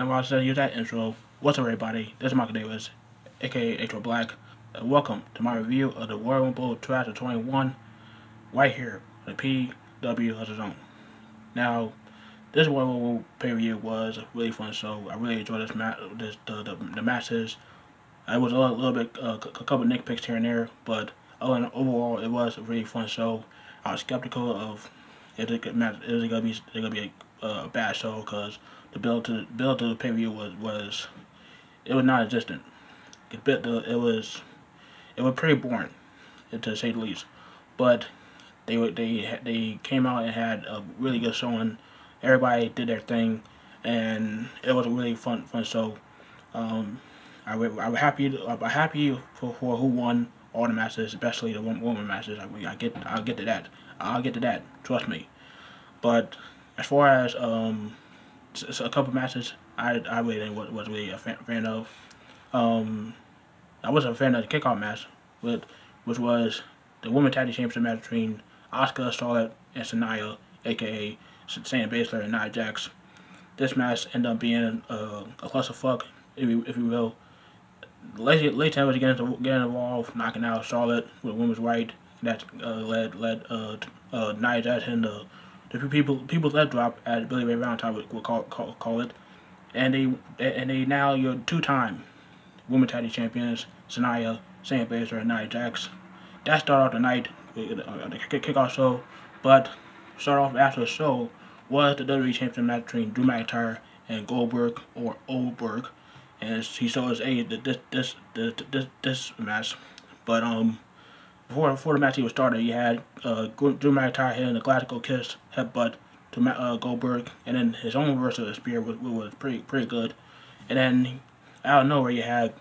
And while I said use that intro, what's up everybody? This is Michael Davis, aka H Black. Welcome to my review of the Royal Rumble 2021 right here on the PW of the Zone. Now, this Royal Rumble pay-per-view was a really fun show. I really enjoyed the matches. I was a little bit a couple nitpicks here and there, but overall it was a really fun show. I was skeptical of is it gonna be a bad show because the build to the pay per view was it was non-existent. It was pretty boring, to say the least. But they came out and had a really good showing. Everybody did their thing, and it was a really fun show. Um, I'm happy for who won all the matches, especially the woman matches. I'll get to that. I'll get to that. Trust me. But as far as a couple matches, I really was really a fan of. Um, I wasn't a fan of the kickoff match, which was the women's tag team championship match between Asuka, Charlotte, and Sanaya, aka Shayna Baszler and Nia Jax. This match ended up being a clusterfuck, if you will. Late time was getting involved, knocking out Charlotte with women's right. That led Nia Jax hitting the people's leg drop, as Billy Ray Valentine would call it. And they now you're two-time women's tag team champions, Sanaya, Shayna Baszler, and Nia Jax. That started off the night, the kickoff show, but start off after the show was the WWE Championship match between Drew McIntyre and Goldberg or Oldberg, and he showed us this match. But before the match even started, you had Drew McIntyre hitting a classical kiss headbutt to Goldberg, and then his own version of the spear was pretty good. And then out of nowhere, you had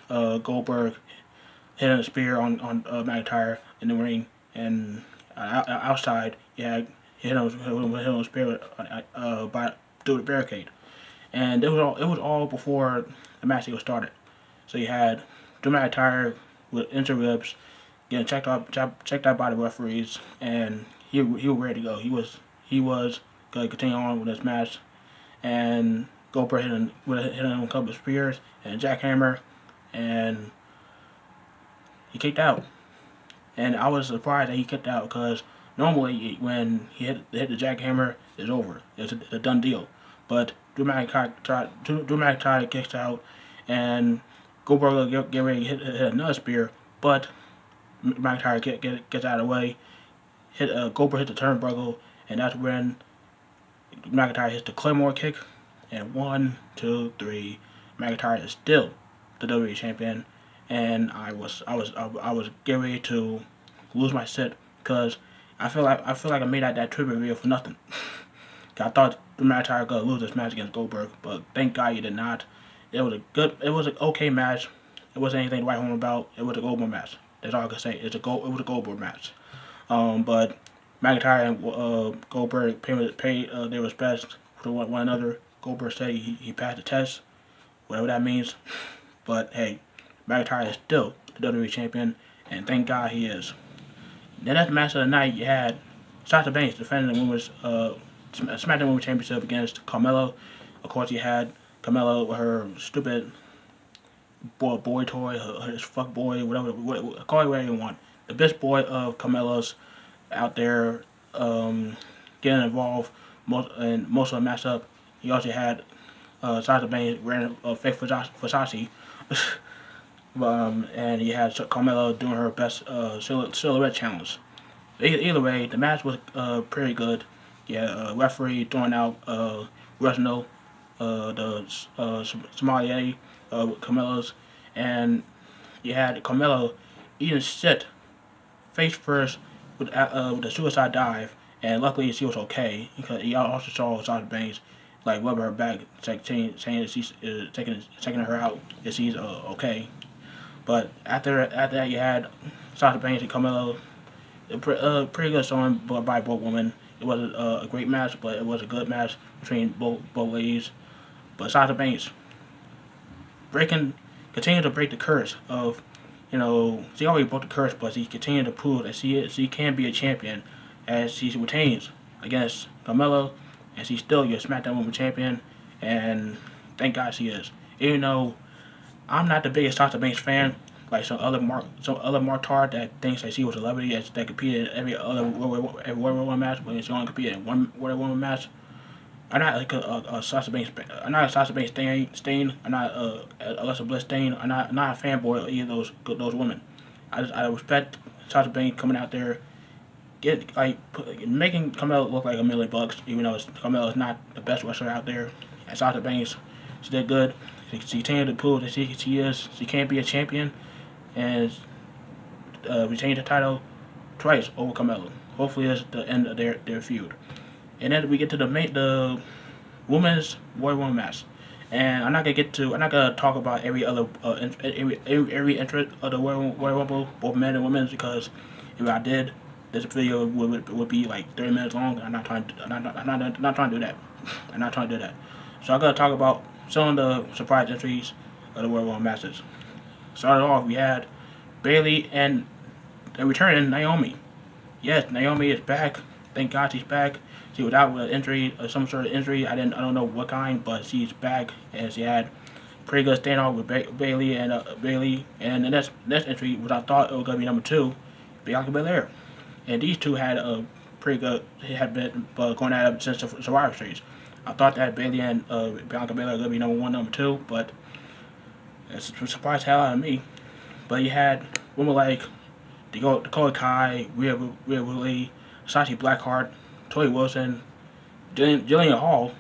Goldberg hitting a spear on McIntyre in the ring, and outside you had hit him a spear through the barricade. And it was all before the match even started. So you had Drew McIntyre with injured ribs getting checked out by the referees, and he was ready to go. He was going to continue on with this match, and Goldberg hitting a couple of spears and a jackhammer, and he kicked out. And I was surprised that he kicked out because normally when he hit the jackhammer, it's over. It's a done deal. But Drew McIntyre kicks out, and Goldberg get ready to hit another spear, but McIntyre gets out of the way. Goldberg hit the turnbuckle, and that's when McIntyre hits the Claymore kick. And 1, 2, 3, McIntyre is still the WWE champion. And I was getting ready to lose my shit because I feel like I made out that tribute video for nothing. I thought Drew McIntyre was gonna lose this match against Goldberg, but thank God he did not. It was an okay match. It wasn't anything to write home about. It was a Goldberg match. That's all I can say. It was a Goldberg match. But McIntyre and Goldberg paid their respects to one another. Goldberg said he passed the test, whatever that means. But hey, McIntyre is still the WWE champion, and thank God he is. Then at the match of the night, you had Sasha Banks defending the women's SmackDown Women's Championship against Carmella. Of course, you had Carmella with her stupid boy toy, his fuck boy, whatever, call it whatever you want. The best boy of Carmella's out there getting involved most of the matchup. You also had Sasha Banks ran fake Versace. And you had Carmella doing her best silhouette challenge. Either way, the match was pretty good. Yeah, referee throwing out Reginald, the sommelier with Carmella's, and you had Carmella eating shit face first with a suicide dive, and luckily she was okay because you also saw Sasha Banks like rub her back, saying that she's taking her out if she's okay. But after that, you had Sasha Banks and Carmella. Pretty good showing by both women. It wasn't a great match, but it was a good match between both ladies. But Sasha Banks continued to break the curse of, she already broke the curse, but she continued to prove that she can be a champion as she retains against Carmella, and she's still your SmackDown Women's Champion. And Thank God she is. Even though I'm not the biggest Sasha Banks fan, like some other Martard that thinks that she was a celebrity that competed in every other World War match, but she only competed in one World War match. I'm not like a Sasha Banks. I'm not a Sasha Banks stain. I'm not a Alexa Bliss stain. I'm not a fanboy of either of those women. I respect Sasha Banks coming out there, making Carmella look like a million bucks, even though Carmella is not the best wrestler out there. And Sasha Banks, she did good. She continued to prove that she can be a champion, and retained the title twice over Carmella. Hopefully, that's the end of their feud. And then we get to the women's Royal Rumble match. And I'm not gonna talk about every other every entrant of the Royal Rumble, both men and women, because if I did, this video would be like 30 minutes long. I'm not trying to do that. I'm not trying to do that. So I'm gonna talk about some of the surprise entries of the Royal Rumble matches. Started off, we had Bayley and the returning Naomi. Yes, Naomi is back. Thank God she's back. She was out with an injury, some sort of injury. I don't know what kind, but she's back, and she had pretty good standoff with Bayley. And the next entry was, I thought it was gonna be number 2, Bianca Belair. And these two had a pretty good. They had been going at it since the Survivor Series. I thought that Bayley and Bianca Belair were gonna be number 1, number 2, but it's a surprise hell out of me. But you had women like Dakota Kai, Rhea Ripley, Sashi Blackheart, Tori Wilson, Jillian Hall.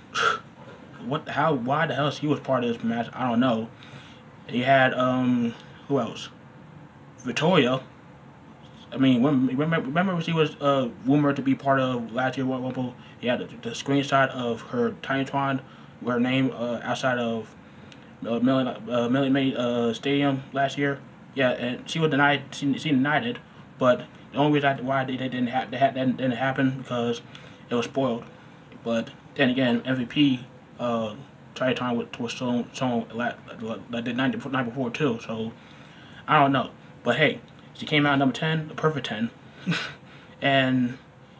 Why the hell she was part of this match? I don't know. You had who else? Victoria. I mean, remember she was rumored to be part of last year's Royal Rumble. You had the screenshot of her Titantron with her name outside of Millie May Stadium last year. Yeah, and she was denied. She denied it, but the only reason why they didn't happen because it was spoiled. But then again, MVP Titantron was shown the night before too. So I don't know, but hey. She came out number 10, the perfect 10, and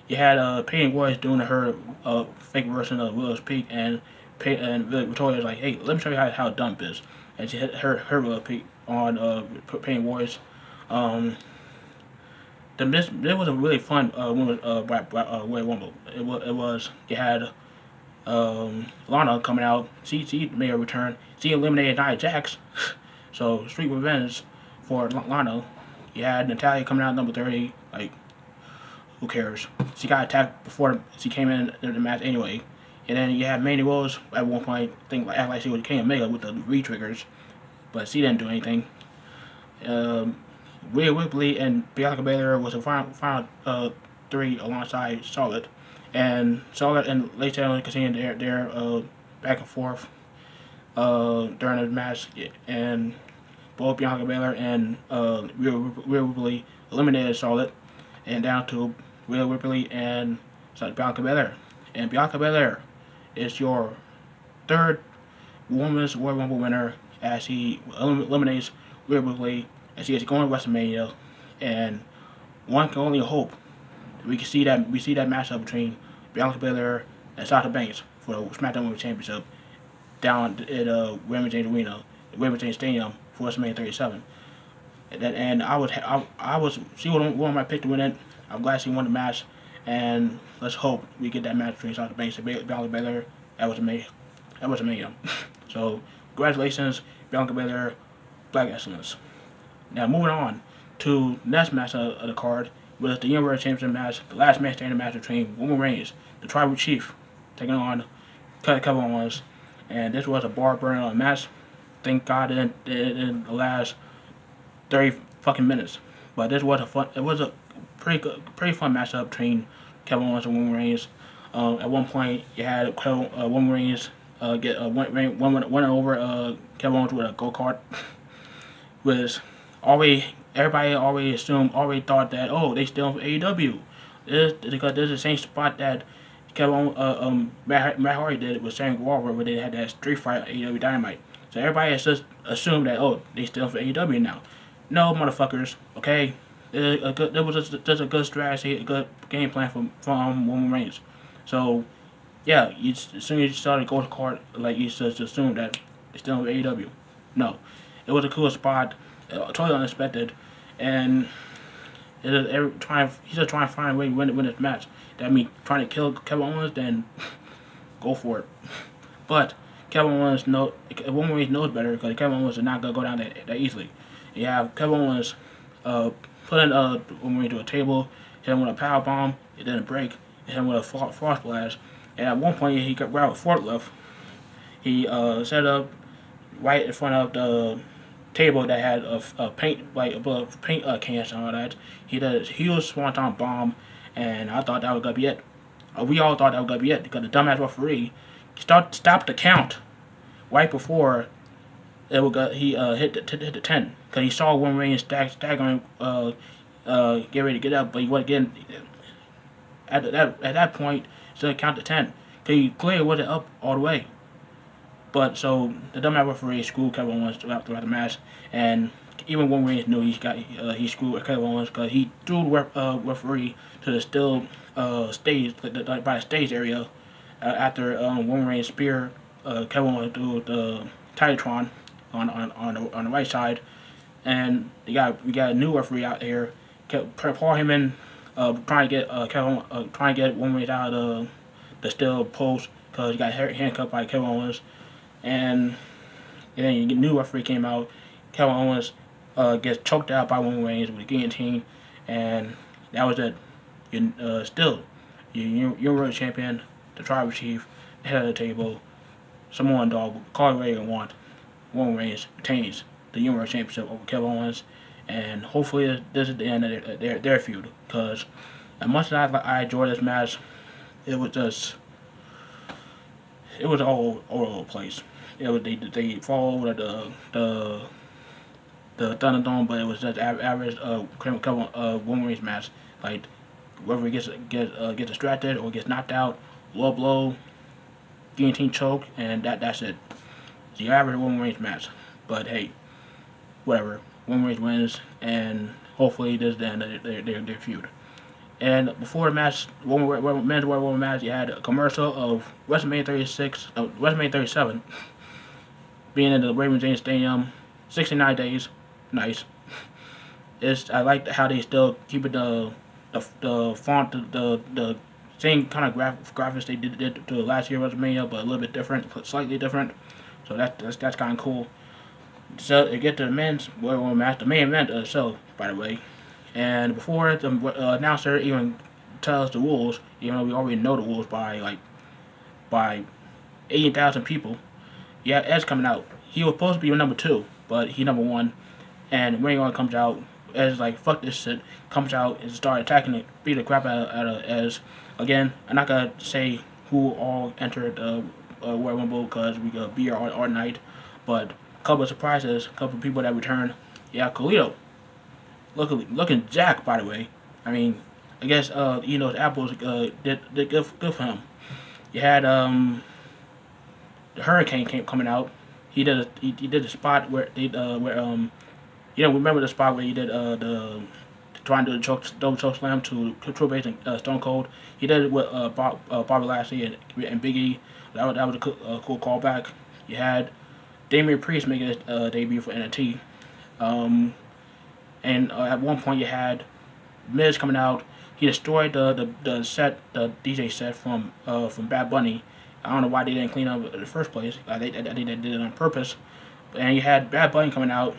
you had Peyton Royce doing her fake version of Willow's Peak, and Victoria was like, "Hey, let me show you how a dump is," and she hit her Willow's Peak on Peyton Royce. This was a really fun Royal Rumble. It was you had Lana coming out. She made a return. She eliminated Nia Jax, so Street Revenge for Lana. You had Natalya coming out number 30. Like, who cares? She got attacked before she came in the match anyway. And then you had Mandy Rose at one point act like she was King Omega with the re-triggers, but she didn't do anything. Rhea Ripley and Bianca Belair was the final 3 alongside Charlotte. And Charlotte and Lacey continued their back and forth during the match, and both Bianca Belair and Rhea Ripley eliminated Charlotte, and down to Rhea Ripley and Bianca Belair. And Bianca Belair is your 3rd Women's Royal Rumble winner, as she eliminates Rhea Ripley, and she is going to WrestleMania. And one can only hope that we see that matchup between Bianca Belair and Sasha Banks for the SmackDown Women's Championship down at Raymond James Arena, Raymond James Stadium, for WrestleMania 37. And she was one of my pick to win it. I'm glad she won the match, and let's hope we get that match between Sasha Banks and Bianca Belair. That was amazing. So congratulations, Bianca Belair, Black Excellence. Now moving on to the next match of the card was the Universal Championship match, the last man standing match between Roman Reigns, the Tribal Chief, taking on Kevin Owens, and this was a bar burner match. Thank God in the last 30 fucking minutes. But this was a pretty fun matchup between Kevin Owens and Roman Reigns. At one point, you had Roman Reigns went over Kevin Owens with a go-kart. Everybody always thought that, they still from AEW. Because this is the same spot that Matt Hardy did it with Sammy Guevara, where they had that street fight on AEW Dynamite. So everybody has just assumed that, they still for AEW now. No, motherfuckers, okay? There was just a good strategy, a good game plan from Roman Reigns. So, yeah, as soon as you started going to card, like, you just assumed that It's still in AEW. No, it was a cool spot, totally unexpected, and he's just trying to find a way to win this match. That means trying to kill Kevin Owens, then go for it. But Kevin Owens knows better because Kevin Owens is not gonna go down that easily. You have Kevin Owens put in Roman Reigns to a table, hit him with a power bomb, it didn't break, hit him with a frost blast, and at one point he got grabbed a forklift. He set up right in front of the table that had a paint paint cans and all that. He did a huge swanton bomb, and I thought that was gonna be it. We all thought that was gonna be it because the dumbass referee stopped the count right before he hit the 10 because he saw Roman Reigns staggering, get ready to get up, but he wasn't getting at that point. So count to 10 because he clearly wasn't up all the way. But so the dumbass referee screwed Kevin Owens throughout the match, and even Roman Reigns knew he screwed Kevin Owens because he threw the referee to the still stage by the stage area after Roman Reigns speared Kevin Owens through the Titantron on the right side, and we got a new referee out here, Paul Heyman, trying to get Roman Reigns out of the steel post because he got handcuffed by Kevin Owens. And then the new referee came out. Kevin Owens gets choked out by Roman Reigns with a guillotine, and that was it. You're world champion, the tribal chief, the head of the table, Samoan Dog, call it what you want. Roman Reigns retains the Universal Championship over Kevin Owens, and hopefully this is the end of their feud. Because as much as I enjoyed this match, it was all over the place. They fall over the Thunderdome, but it was just average Roman Reigns match. Like whether he gets distracted or gets knocked out, low blow, guillotine choke, and that's it. It's the average Roman Reigns match. But hey, whatever. Roman Reigns wins, and hopefully this is the end of their feud. And before the match, men's Royal Rumble match, you had a commercial of WrestleMania 37, being in the Raymond James Stadium, 69 days, nice. I like how they still keep it the font, the same kind of graphics they did to last year WrestleMania, but a little bit different, slightly different. So that's kind of cool. So to get to the men's Royal Rumble match, the main event of the show, by the way. And before the announcer even tells the rules, even though we already know the rules by 80,000 people, yeah, Edge coming out. He was supposed to be number 2, but he number 1. And Ring Honor comes out. Edge's like, fuck this shit. Comes out and starts attacking it, beat the crap out of Edge. Again, I'm not gonna say who all entered Royal Rumble because we got be here all night. But a couple of surprises, a couple of people that returned. Yeah, Carlito. Looking jacked, by the way. I mean, I guess apples did good for him. You had the Hurricane coming out. He did a spot where remember the spot where he did trying to do the double choke slam to Triple H and Stone Cold. He did it with Bobby Lashley and Big E. That was a cool callback. You had Damian Priest making his debut for NXT. And at one point you had Miz coming out. He destroyed the DJ set from Bad Bunny. I don't know why they didn't clean up in the first place. I think they did it on purpose. And you had Bad Bunny coming out,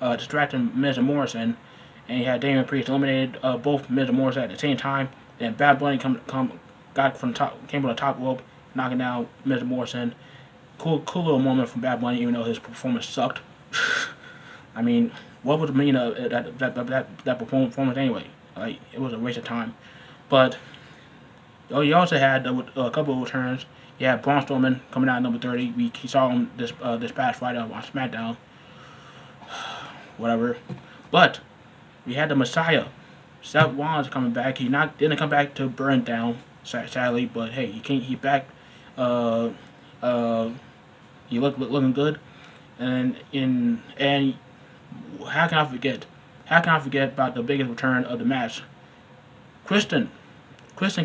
distracting Miz and Morrison. And you had Damian Priest eliminated both Miz and Morrison at the same time. Then Bad Bunny came from the top rope, knocking down Miz and Morrison. Cool little moment from Bad Bunny, even though his performance sucked. I mean, what was the meaning of that performance anyway? Like, it was a waste of time. But you also had a couple of returns. You had Braun Strowman coming out at number 30. We saw him this past Friday on SmackDown. Whatever. But we had the Messiah, Seth Rollins, coming back. He didn't come back to burn down, sadly. But hey, he back. He looking good. And how can I forget? How can I forget about the biggest return of the match? Kristen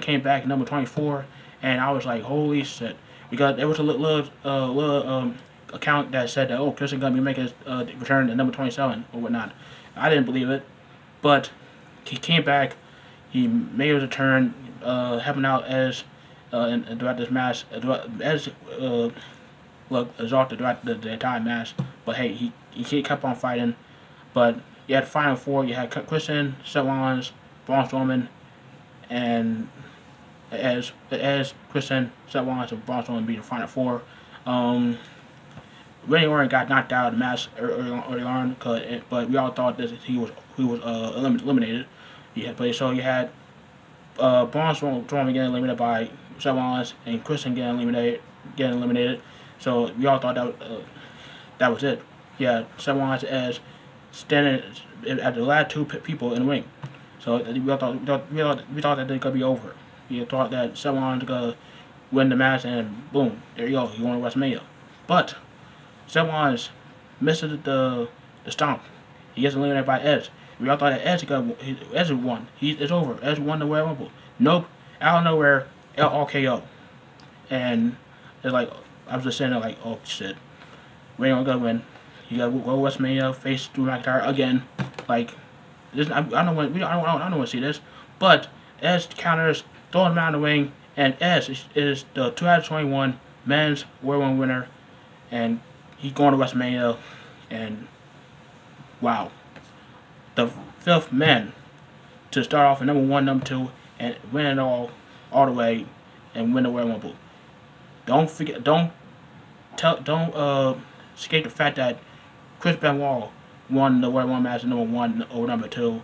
came back at number 24, and I was like, holy shit. Because there was a little account that said that, oh, Christian gonna be making his return to number 27 or whatnot. I didn't believe it, but he came back. He made his return, helping out as throughout this match, as look exalted throughout the entire match. But hey, he kept on fighting. But you had the final four. You had Christian, Seth Rollins, Braun Strowman, and as Christian, Seth Rollins, and Braun Strowman beat the final four. Randy Orton got knocked out of the match early on, but we all thought that he was eliminated. So you had Braun Strowman getting eliminated by Seth Rollins and Christian getting eliminated. So we all thought that was it. Yeah, Seth Rollins as standing at the last two people in the ring. So we thought that they could be over. We thought that Seth Rollins could win the match, and boom, there you go, he won WrestleMania. But Seth Rollins misses the stomp. He gets eliminated by Edge. We all thought that Edge won. It's over. Edge won the Royal Rumble. Nope. Out of nowhere, RKO. And it's like, I was just sitting there like, oh shit. Randy Orton gonna win. He got to go to WrestleMania, face Drew McIntyre again. Like, this, I don't want to see this. But Edge counters, throwing him out of the ring, and Edge is the 2021 Men's Royal Rumble winner, and he's going to WrestleMania, and wow, the fifth man to start off at number 1, number 2, and win it all the way, and win the Royal Rumble. Don't escape the fact that Chris Benoit won the Royal Rumble match at number 1 or number 2.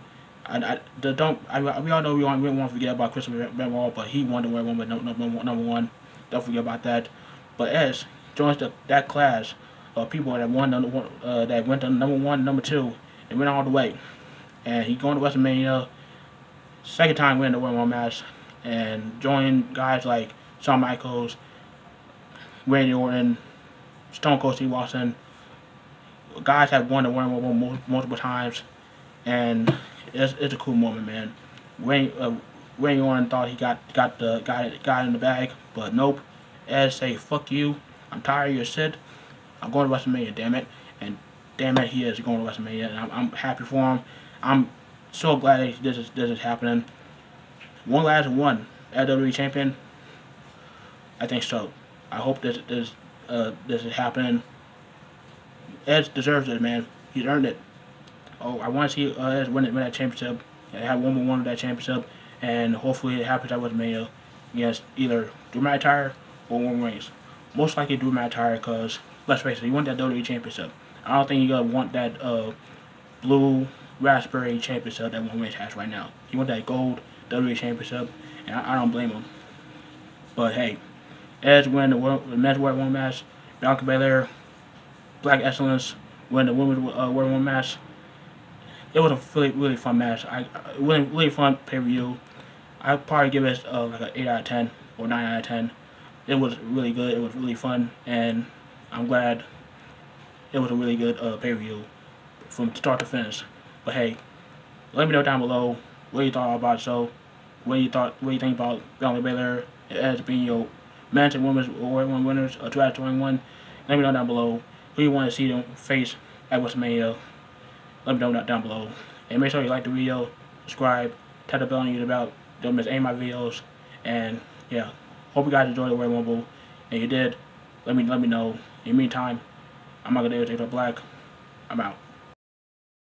We all know we don't want to forget about Chris Benoit, but he won the Royal Rumble number 1. Don't forget about that. But Edge joins that class of people that went to number 1, number 2, and went all the way. And he's going to WrestleMania, second time winning the Royal Rumble match, and joining guys like Shawn Michaels, Randy Orton, Stone Cold Steve Austin. Guys have won the Royal Rumble multiple times, and it's a cool moment, man. Randy Orton thought he got the guy in the bag, but nope. Edge say, fuck you, I'm tired of your shit, I'm going to WrestleMania, damn it. And damn it, he is going to WrestleMania, and I'm happy for him. I'm so glad this is happening. One last one, WWE champion. I think so. I hope this is happening. Edge deserves it, man. He's earned it. Oh, I want to see Edge win that championship and have one of that championship, and hopefully it happens at WrestleMania against either Drew McIntyre or Roman Reigns. Most likely Drew McIntyre, because let's face it, he won that WWE championship. I don't think you're gonna want that blue raspberry championship that Roman Reigns has right now. He want that gold WWE championship, and I don't blame him. But hey, Edge win the men's Royal Rumble match. Bianca Belair, Black Excellence win the women's Royal Rumble match. It was a really fun match. Really fun pay-per-view. I'd probably give it like an 8 out of 10 or 9 out of 10. It was really good. It was really fun, and I'm glad it was a really good pay-per-view from start to finish. But hey, let me know down below what you thought about the show. What you think about Bianca Belair as being your men's and women's Royal Rumble winners of 2021. Let me know down below who you want to see them face at WrestleMania. Let me know down below. And make sure you like the video, subscribe, tap the bell on YouTube about. Don't miss any of my videos. And yeah, hope you guys enjoyed the Royal Rumble. And you did, let me know. In the meantime, I'm not gonna do it. Black. I'm out.